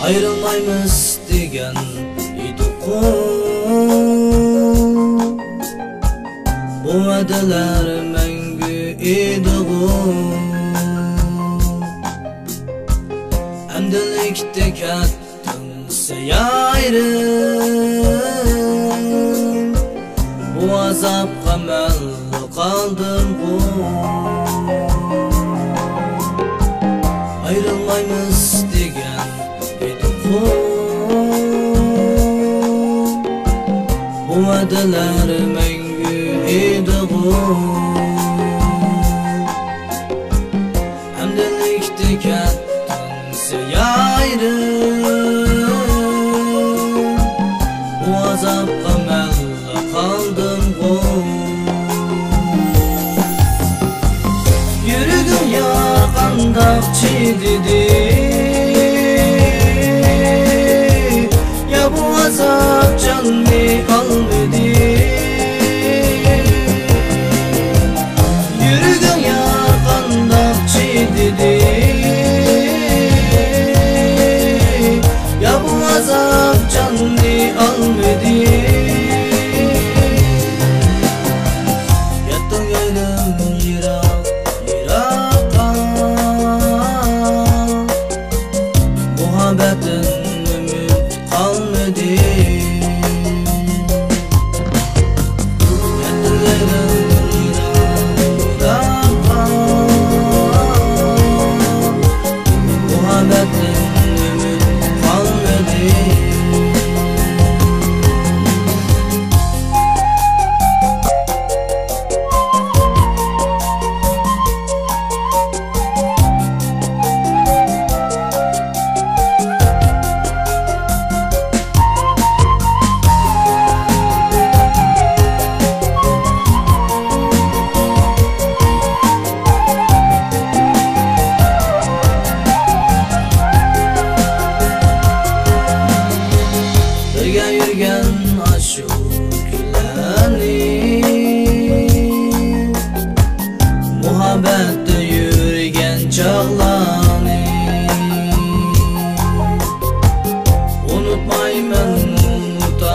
Ayrılmaymış degan idik-ku, bu va'dalar mangu edi-ku. Endilikda ketding sen ayrım, bu azobga mallu qoldim-ku. Ayrılmaymış degan idik-ku, bu va'dalar mangu edi-ku. Endilikda ketding sen ayrım, bu azobga mallu qoldim-ku. Yürüdüm ya qandaq çiğdidi, ya bu azap canni almedi. Yürüdüm ya qandaq çiğdidi, ya bu azap canni almedi. Yattım gaydım yirak yirakka, muhabbetin ümit kalmadı. Yattım gaydım yirak yirakka, muhabbetin ümit kalmadı. Birga yurgan ashu kunlarni, muhabbatda yurgan chog'larni unutmayman, unutolmayman.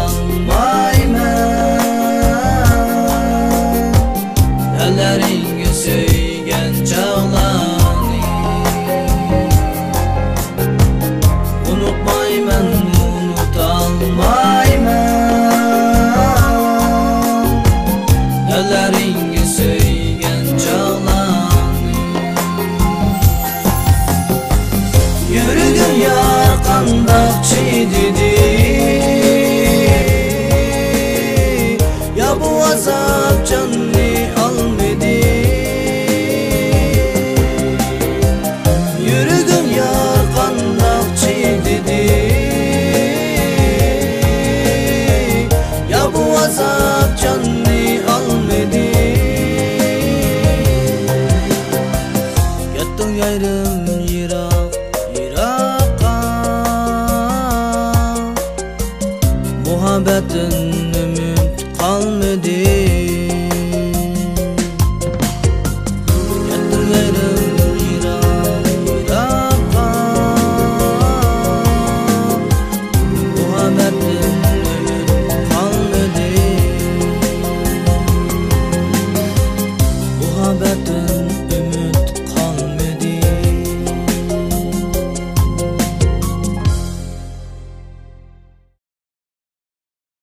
Yo'llaringga so'ygan chog'larni unutmayman, unutolmayman. Yo'llaringga so'ygan chog'larni. Yuragim ya qandaq chididi, ya bu azob jonni olmadi. Yuragim ya qandaq chididi, ya bu azap canni almedi. Yattım gayrım yirak yirakka, muhabbetin